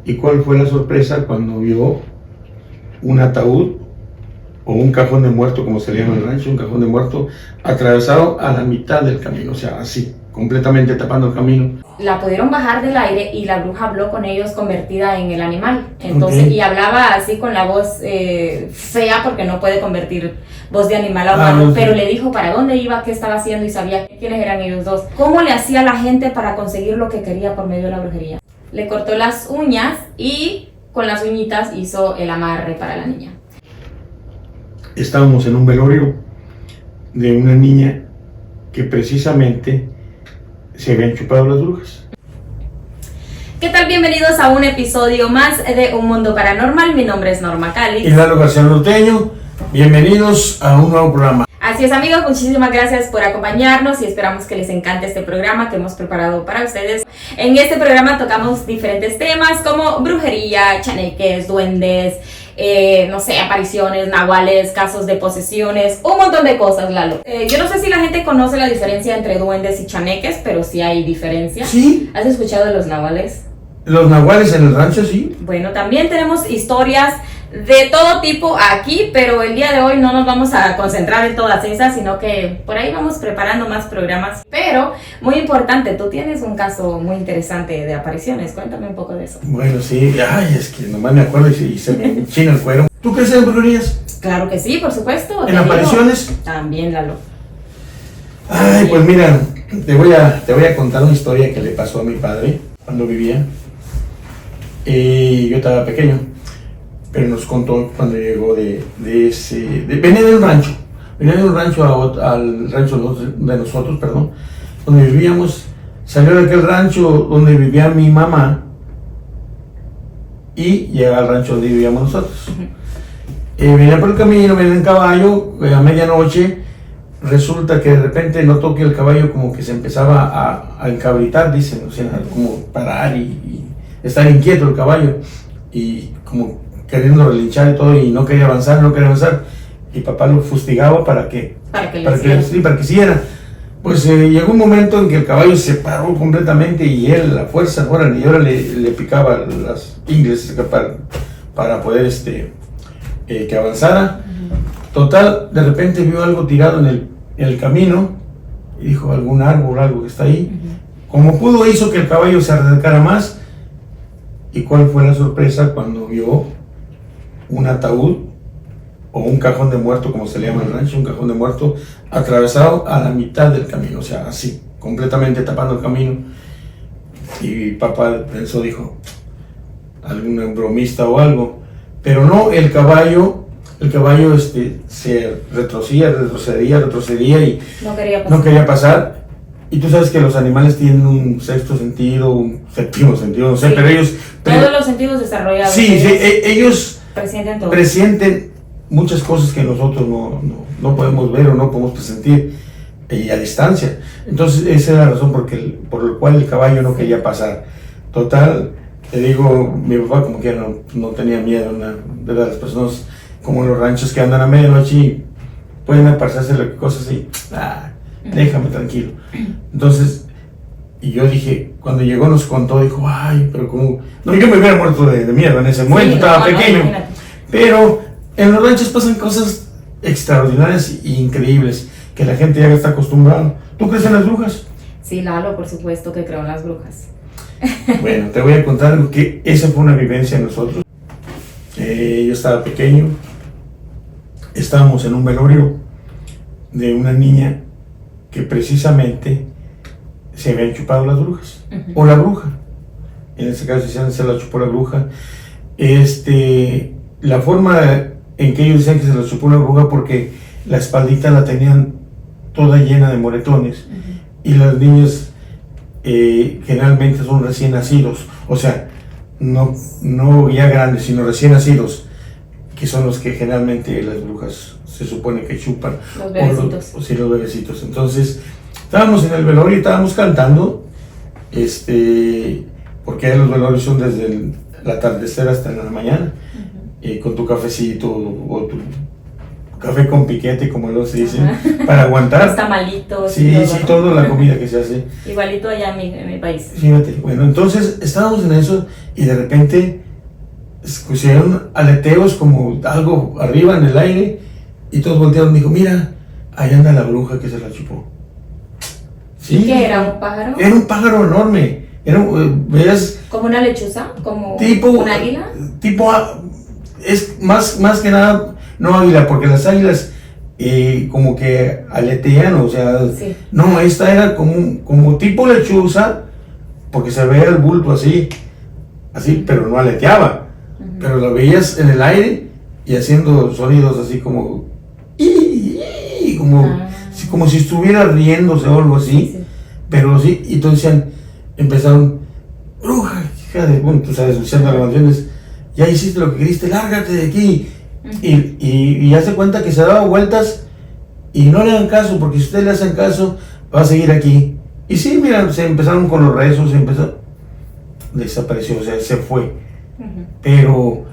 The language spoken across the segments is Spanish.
¿Y cuál fue la sorpresa cuando vio un ataúd o un cajón de muerto, como se le llama en el rancho, un cajón de muerto atravesado a la mitad del camino, o sea, así, completamente tapando el camino? La pudieron bajar del aire y la bruja habló con ellos convertida en el animal. Entonces, Ok. y hablaba así con la voz fea porque no puede convertir voz de animal a humano, no sé. pero le dijo para dónde iba, qué estaba haciendo y sabía quiénes eran ellos dos. ¿Cómo le hacía a la gente para conseguir lo que quería por medio de la brujería? Le cortó las uñas y con las uñitas hizo el amarre para la niña. Estábamos en un velorio de una niña que precisamente se habían chupado las brujas. ¿Qué tal? Bienvenidos a un episodio más de Un Mundo Paranormal. Mi nombre es Norma Cali. Y Lalo García Norteño, bienvenidos a un nuevo programa. Así es, amigos, muchísimas gracias por acompañarnos y esperamos que les encante este programa que hemos preparado para ustedes. En este programa tocamos diferentes temas como brujería, chaneques, duendes, no sé, apariciones, nahuales, casos de posesiones, un montón de cosas, Lalo. Yo no sé si la gente conoce la diferencia entre duendes y chaneques, pero sí hay diferencia. Sí, ¿Has escuchado de los nahuales? los nahuales en el rancho, sí. Bueno, también tenemos historias de todo tipo aquí, pero el día de hoy no nos vamos a concentrar en todas esas, sino que por ahí vamos preparando más programas. Pero, muy importante, tú tienes un caso muy interesante de apariciones, cuéntame un poco de eso. Bueno, sí, ay, es que nomás me acuerdo y se me enchina el cuero. ¿Tú crees en brujerías? Claro que sí, por supuesto. ¿En apariciones? También, Lalo. Ay, pues mira, te voy a contar una historia que le pasó a mi padre cuando vivía. Yo estaba pequeño, pero nos contó cuando llegó venía de un rancho al rancho de nosotros, perdón, donde vivíamos. Salió de aquel rancho donde vivía mi mamá y llega al rancho donde vivíamos nosotros. Venía por el camino, venía en caballo, a medianoche. Resulta que de repente notó que el caballo como que se empezaba a encabritar, dicen, o sea, como parar y estar inquieto el caballo y como queriendo relinchar y todo, y no quería avanzar. Y papá lo fustigaba para que siguiera. Pues llegó un momento en que el caballo se paró completamente y él, la fuerza, ahora le picaba las ingles para poder que avanzara. Total, de repente vio algo tirado en el camino y dijo, algún árbol, algo que está ahí. Como pudo, hizo que el caballo se acercara más. ¿Y cuál fue la sorpresa cuando vio un ataúd o un cajón de muerto, como se le llama en el rancho, un cajón de muerto atravesado a la mitad del camino, o sea, así, completamente tapando el camino? Y papá pensó, dijo, algún bromista o algo, pero no, el caballo se retrocedía y no quería pasar. Y tú sabes que los animales tienen un sexto sentido, un séptimo sentido, no sé, sí, pero ellos... todos los sentidos desarrollados. Sí, ellos presienten todo. Presienten muchas cosas que nosotros no podemos ver o no podemos presentir a distancia. Entonces esa es la razón por la cual el caballo no quería pasar. Total, te digo, mi papá como que no tenía miedo de las personas como en los ranchos que andan a medianoche y pueden aparecerse cosas así. Déjame tranquilo. Entonces, y yo dije, cuando llegó nos contó, dijo, ay, pero como... No, yo me hubiera muerto de miedo en ese momento, estaba pequeño. Pero en los ranchos pasan cosas extraordinarias e increíbles que la gente ya está acostumbrada. ¿Tú crees en las brujas? Sí, Lalo, por supuesto que creo en las brujas. Bueno, te voy a contar algo que esa fue una vivencia de nosotros. Yo estaba pequeño, estábamos en un velorio de una niña que precisamente se habían chupado las brujas, o la bruja. En este caso se la chupó la bruja. La forma en que ellos decían que se la chupó una bruja porque la espaldita la tenían toda llena de moretones, y los niños generalmente son recién nacidos, o sea, no ya grandes, sino recién nacidos, que son los que generalmente las brujas se supone que chupan. Los bebecitos. Sí, los bebecitos. Entonces, estábamos en el velorio y estábamos cantando, porque los velorios son desde el atardecer hasta la mañana, con tu cafecito o café con piquete, como lo se dice, para aguantar. Los tamalitos. Sí, todo, sí, ¿no? toda la comida que se hace. Igualito allá en mi país. Fíjate, bueno, entonces estábamos en eso y de repente escucharon aleteos como algo arriba en el aire y todos voltearon y me dijo, mira, ahí anda la bruja que se la chupó. Sí. ¿Qué era? ¿Un pájaro? Era un pájaro enorme. Era, veías, ¿Como una lechuza? ¿Como tipo, un águila? Tipo, es más que nada, no águila, porque las águilas como que aletean, o sea, Sí. no, esta era como tipo lechuza, porque se veía el bulto así, pero no aleteaba, pero la veías en el aire y haciendo sonidos así como, como si estuviera riéndose o algo así, Sí. pero sí, y entonces empezaron, bruja, hija de, bueno, tú sabes, escuchando las canciones, ya hiciste lo que queriste, lárgate de aquí. Y ya se cuenta que se daba vueltas y no le hagan caso, porque si ustedes le hacen caso, va a seguir aquí. Y sí, mira, se empezaron con los rezos, desapareció, o sea, se fue. Pero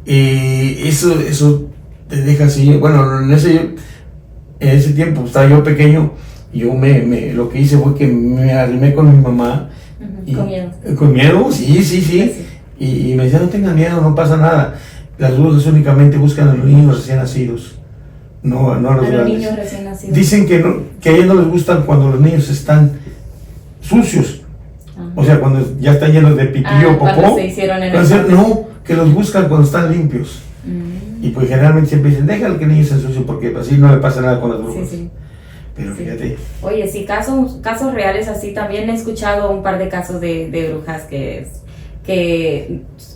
eso te deja así, bueno, en ese tiempo estaba yo pequeño, y yo lo que hice fue que me arrimé con mi mamá. Con miedo. Con miedo, sí. Y me decía, no tengan miedo, no pasa nada. Las brujas únicamente buscan a los niños recién nacidos, no a los A los grandes. niños recién nacidos. Dicen que a ellos no les gustan cuando los niños están sucios. O sea, cuando ya están llenos de pipí o popó. Cuando se hicieron en No, que los buscan cuando están limpios. Y pues generalmente siempre dicen, déjalo que el niño se ensucie porque así no le pasa nada con las brujas. Sí. Pero Sí. fíjate. Oye, sí, casos reales así. También he escuchado un par de casos de brujas que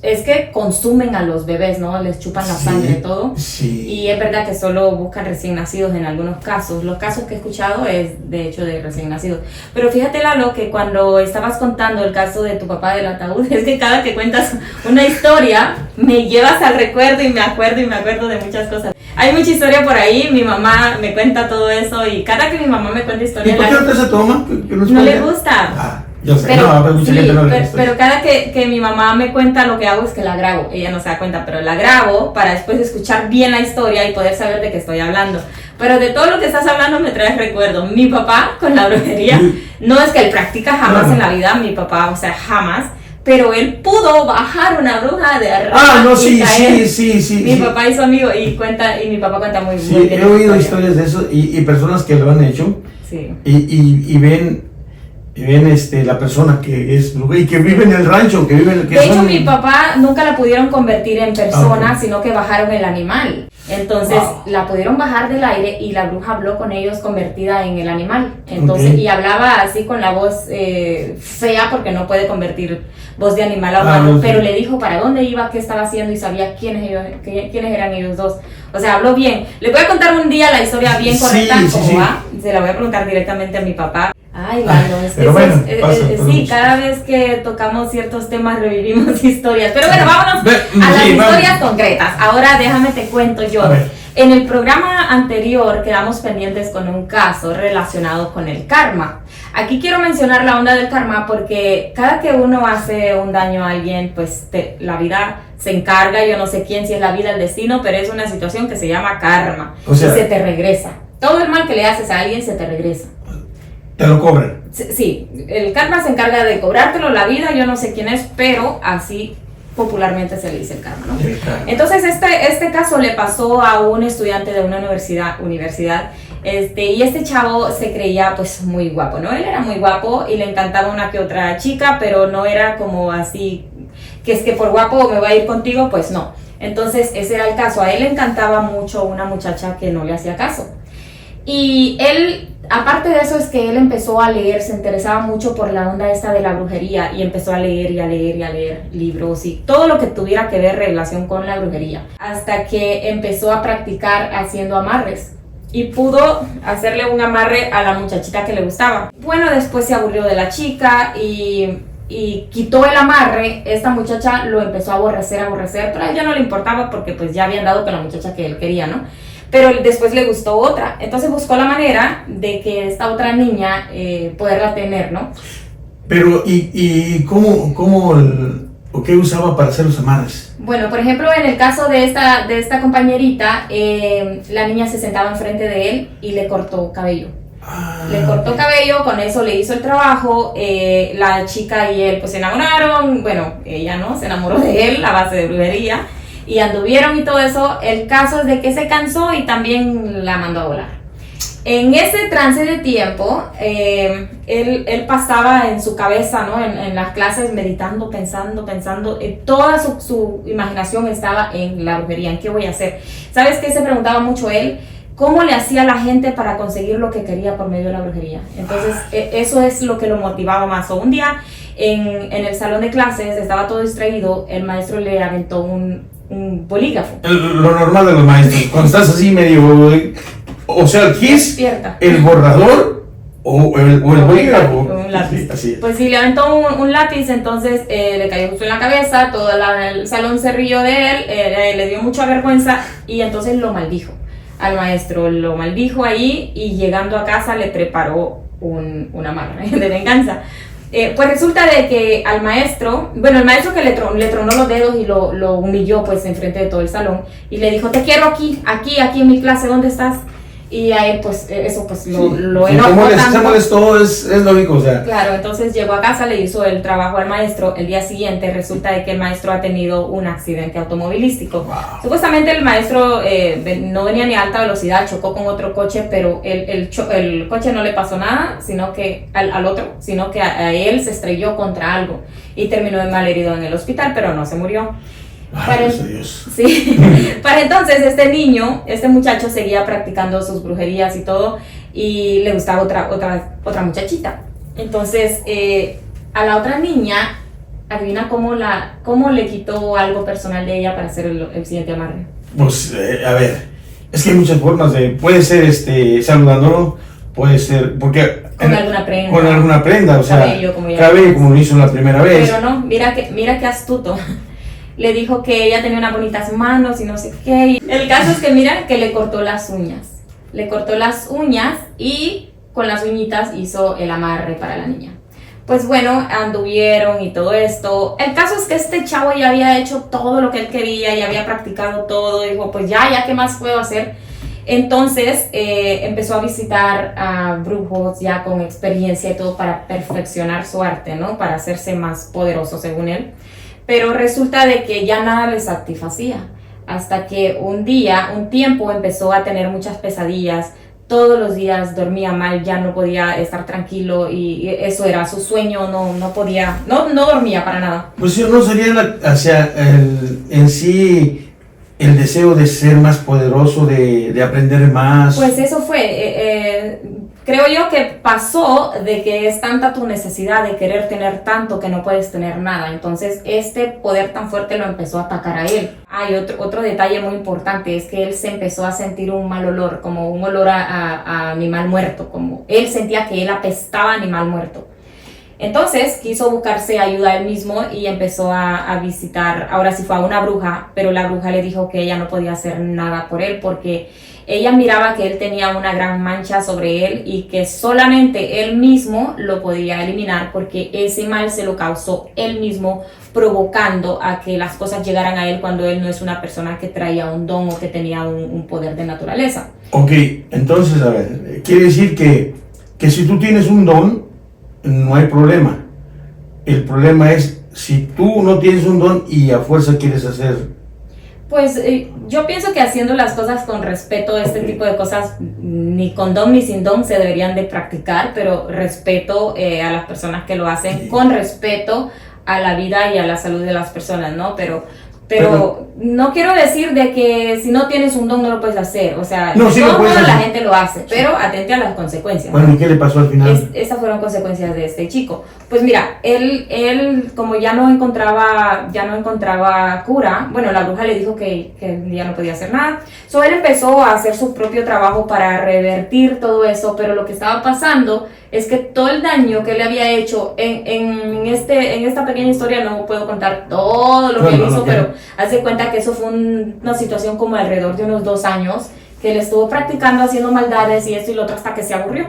es que consumen a los bebés, ¿no? Les chupan la sangre y todo. Sí. Y es verdad que solo buscan recién nacidos en algunos casos. Los casos que he escuchado es de hecho de recién nacidos. Pero fíjate, Lalo, que cuando estabas contando el caso de tu papá del ataúd, es que cada que cuentas una historia me llevas al recuerdo y me acuerdo de muchas cosas. Hay mucha historia por ahí, mi mamá me cuenta todo eso y cada que mi mamá me cuenta ¿Y historias... por qué no te se toma? ¿Que no le gusta. Ah, yo sé, Pero, no, pero mucha gente no le gusta. pero cada que mi mamá me cuenta, lo que hago es que la grabo. Ella no se da cuenta, pero la grabo para después escuchar bien la historia y poder saber de qué estoy hablando. Pero de todo lo que estás hablando me traes recuerdo. Mi papá con la brujería, no es que él practica jamás en la vida, mi papá, o sea, jamás. Pero él pudo bajar una bruja de arriba. Ah, no, y sí. Mi papá y su amigo, y mi papá cuenta muy Sí, bien. he oído historias de eso y personas que lo han hecho. Sí. Y ven la persona que es bruja y que vive en el rancho, que De hecho, mi papá nunca la pudieron convertir en persona, Okay. sino que bajaron el animal. Entonces Wow. la pudieron bajar del aire y la bruja habló con ellos convertida en el animal. Entonces, Okay. y hablaba así con la voz fea porque no puede convertir voz de animal a humano, No, pero sí. le dijo para dónde iba, qué estaba haciendo y sabía quiénes eran ellos dos. O sea, habló bien. Le voy a contar un día la historia bien Sí, correcta, sí, como sí. va. Se la voy a preguntar directamente a mi papá. Ay, Lalo, es que pero bueno, sí, cada vez que tocamos ciertos temas revivimos historias. Pero bueno, vámonos a las sí, historias concretas. Ahora déjame te cuento yo. A ver. En el programa anterior quedamos pendientes con un caso relacionado con el karma. Aquí quiero mencionar la onda del karma porque cada que uno hace un daño a alguien, pues la vida se encarga, yo no sé quién, si es la vida, el destino, pero es una situación que se llama karma. O sea, y se te regresa. Todo el mal que le haces a alguien se te regresa. te lo cobran. Sí, el karma se encarga de cobrártelo la vida, yo no sé quién es, pero así popularmente se le dice el karma, ¿no? Entonces este caso le pasó a un estudiante de una universidad y este chavo se creía pues muy guapo, ¿no? Él era muy guapo y le encantaba una que otra chica, pero no era como así, que es que por guapo me voy a ir contigo, pues no. Entonces ese era el caso, a él le encantaba mucho una muchacha que no le hacía caso. Y él, aparte de eso, es que él empezó a leer, se interesaba mucho por la onda esta de la brujería y empezó a leer y a leer y a leer libros y todo lo que tuviera que ver relación con la brujería, hasta que empezó a practicar haciendo amarres y pudo hacerle un amarre a la muchachita que le gustaba. Bueno, después se aburrió de la chica y quitó el amarre. Esta muchacha lo empezó a aborrecer, pero a él ya no le importaba porque pues ya habían dado con la muchacha que él quería, ¿no? Pero después le gustó otra, entonces buscó la manera de que esta otra niña poderla tener, ¿no? Pero, ¿y cómo ¿O qué usaba para hacer los amarres? Bueno, por ejemplo, en el caso de esta compañerita, la niña se sentaba enfrente de él y le cortó cabello. Le cortó cabello, con eso le hizo el trabajo, la chica y él pues se enamoraron, bueno, ella no, se enamoró de él a base de brujería y anduvieron y todo eso. El caso es de que se cansó y también la mandó a volar. En ese trance de tiempo, él pasaba en su cabeza, ¿no? En las clases meditando, pensando, toda su imaginación estaba en la brujería, en qué voy a hacer. ¿Sabes qué se preguntaba mucho él? ¿Cómo le hacía a la gente para conseguir lo que quería por medio de la brujería? Entonces, eso es lo que lo motivaba más. O un día, en el salón de clases, estaba todo distraído, el maestro le aventó un bolígrafo. Lo normal de los maestros, cuando estás así medio... O sea, ¿qué es el borrador o el bolígrafo? Un lápiz. Sí, así es. Pues sí, le aventó un lápiz, entonces le cayó justo en la cabeza, todo el salón se rió de él, le dio mucha vergüenza y entonces lo maldijo. Al maestro lo maldijo ahí y llegando a casa le preparó una amarre de venganza. Pues resulta de que al maestro, bueno, el maestro que le tronó los dedos y lo humilló pues enfrente de todo el salón y le dijo, te quiero aquí en mi clase, ¿dónde estás? Y a él pues eso pues lo enojó tanto. Se molestó, es lógico, o sea. Claro, entonces llegó a casa, le hizo el trabajo al maestro. El día siguiente resulta de que el maestro ha tenido un accidente automovilístico. Wow. Supuestamente el maestro no venía ni a alta velocidad, chocó con otro coche, pero el coche no le pasó nada, sino que al otro, sino que a él se estrelló contra algo y terminó malherido en el hospital, pero no se murió. Dios. Sí. Para entonces este muchacho seguía practicando sus brujerías y todo y le gustaba otra muchachita. Entonces a la otra niña, adivina cómo le quitó algo personal de ella para hacer el siguiente amarre. Pues a ver, es que hay muchas formas de, puede ser saludándolo, puede ser porque con alguna prenda. Con alguna prenda, o sea, cabello como lo hizo la primera vez. Pero no, mira qué astuto. Le dijo que ella tenía unas bonitas manos y no sé qué. El caso es que mira que le cortó las uñas. Le cortó las uñas y con las uñitas hizo el amarre para la niña. Pues bueno, anduvieron y todo esto. El caso es que este chavo ya había hecho todo lo que él quería, ya había practicado todo. Dijo, pues ya, ¿qué más puedo hacer? Entonces empezó a visitar a brujos ya con experiencia y todo para perfeccionar su arte, ¿no? Para hacerse más poderoso según él. Pero resulta de que ya nada le satisfacía, hasta que un tiempo empezó a tener muchas pesadillas, todos los días dormía mal, ya no podía estar tranquilo y eso era su sueño, no dormía para nada. Pues no sería en sí el deseo de ser más poderoso, de aprender más. Pues eso fue, creo yo que pasó de que es tanta tu necesidad de querer tener tanto que no puedes tener nada. Entonces este poder tan fuerte lo empezó a atacar a él. Hay otro detalle muy importante, es que él se empezó a sentir un mal olor, como un olor a animal muerto, como él sentía que él apestaba a animal muerto. Entonces quiso buscarse ayuda él mismo y empezó a visitar, ahora sí fue a una bruja, pero la bruja le dijo que ella no podía hacer nada por él porque ella miraba que él tenía una gran mancha sobre él y que solamente él mismo lo podía eliminar porque ese mal se lo causó él mismo, provocando a que las cosas llegaran a él cuando él no es una persona que traía un don o que tenía un poder de naturaleza. Ok, entonces a ver, quiere decir que si tú tienes un don, no hay problema. El problema es si tú no tienes un don y a fuerza quieres hacer. Pues yo pienso que haciendo las cosas con respeto, este tipo de cosas ni con don ni sin don se deberían de practicar, pero respeto a las personas que lo hacen, con respeto a la vida y a la salud de las personas, ¿no? Pero no quiero decir de que si no tienes un don no lo puedes hacer, o sea, no, sí todo la gente lo hace, pero atente a las consecuencias. Bueno, ¿y qué le pasó al final? Estas fueron consecuencias de este chico. Pues mira, él como ya no encontraba cura, bueno, la bruja le dijo que ya no podía hacer nada. So él empezó a hacer su propio trabajo para revertir todo eso, pero lo que estaba pasando es que todo el daño que le había hecho en esta pequeña historia, no puedo contar todo lo que él hizo, pero haz de cuenta que eso fue una situación como alrededor de unos 2 años, que él estuvo practicando, haciendo maldades y esto y lo otro hasta que se aburrió.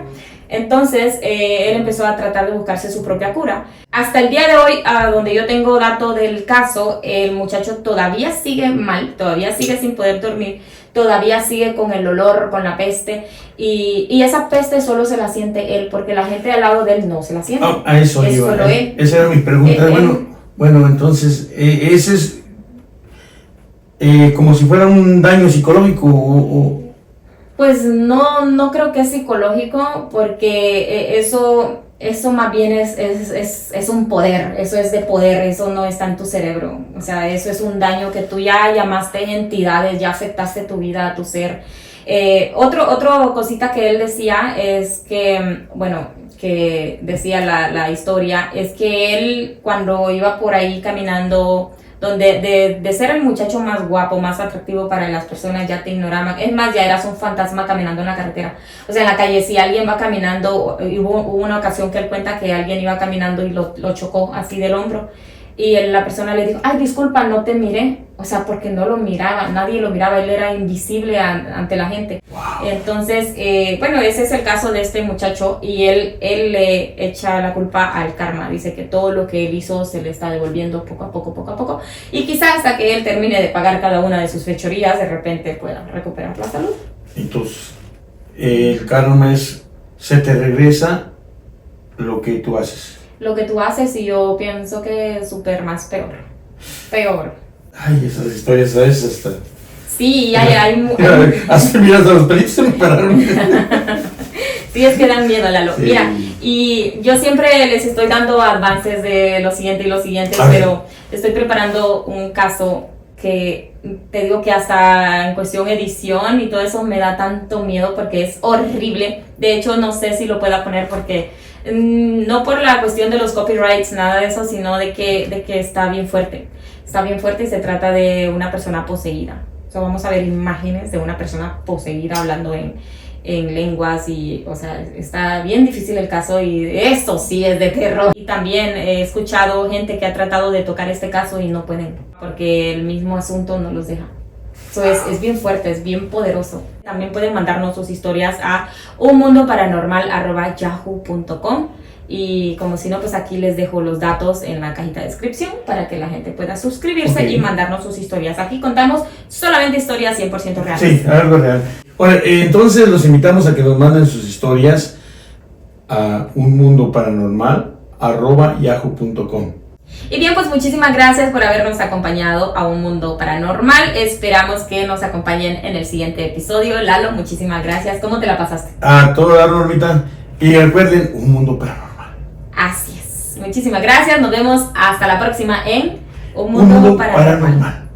Entonces, él empezó a tratar de buscarse su propia cura. Hasta el día de hoy, a donde yo tengo dato del caso, el muchacho todavía sigue mal, todavía sigue sin poder dormir, todavía sigue con el olor, con la peste, y esa peste solo se la siente él, porque la gente al lado de él no se la siente. A eso es iba. solo él. Esa era mi pregunta. Bueno, entonces, ese es como si fuera un daño psicológico Pues no creo que es psicológico, porque eso más bien es un poder, eso es de poder, eso no está en tu cerebro. O sea, eso es un daño que tú ya llamaste entidades, ya afectaste tu vida, tu ser. Otro cosita que él decía es que, bueno, que decía la historia, es que él cuando iba por ahí caminando, donde de ser el muchacho más guapo, más atractivo para las personas, ya te ignoraban. Es más, ya eras un fantasma caminando en la carretera. O sea, en la calle, si alguien va caminando, hubo una ocasión que él cuenta que alguien iba caminando y lo chocó así del hombro. Y la persona le dijo, ay, disculpa, no te miré. O sea, porque no lo miraba, nadie lo miraba, él era invisible ante la gente. Wow. Entonces, bueno, ese es el caso de este muchacho, y él le echa la culpa al karma. Dice que todo lo que él hizo se le está devolviendo poco a poco. Y quizás hasta que él termine de pagar cada una de sus fechorías, de repente pueda recuperar la salud. Entonces, el karma es, se te regresa lo que tú haces. Lo que tú haces, y yo pienso que es súper más peor. Ay, esas historias, ¿sabes? Hasta... Sí, hay Hasta mira, hasta los pelitos se me pararon. Sí, es que dan miedo, Lalo. Sí. Mira, y yo siempre les estoy dando avances de lo siguiente y lo siguiente, pero estoy preparando un caso que te digo que hasta en cuestión edición y todo eso me da tanto miedo porque es horrible. De hecho, no sé si lo pueda poner porque no por la cuestión de los copyrights, nada de eso, sino de que está bien fuerte. Está bien fuerte y se trata de una persona poseída. O sea, vamos a ver imágenes de una persona poseída hablando en lenguas y, o sea, está bien difícil el caso y esto sí es de terror. Y también he escuchado gente que ha tratado de tocar este caso y no pueden porque el mismo asunto no los deja. Eso es bien fuerte, es bien poderoso. También pueden mandarnos sus historias a unmundoparanormal@yahoo.com. Y como si no, pues aquí les dejo los datos en la cajita de descripción para que la gente pueda suscribirse y mandarnos sus historias. Aquí contamos solamente historias 100% reales. Sí, algo real. Bueno, entonces los invitamos a que nos manden sus historias a unmundoparanormal@yahoo.com. Y bien, pues muchísimas gracias por habernos acompañado a Un Mundo Paranormal. Esperamos que nos acompañen en el siguiente episodio. Lalo, muchísimas gracias. ¿Cómo te la pasaste? A todo dar, Normita. Y recuerden, Un Mundo Paranormal. Así es. Muchísimas gracias. Nos vemos hasta la próxima en Un Mundo Paranormal.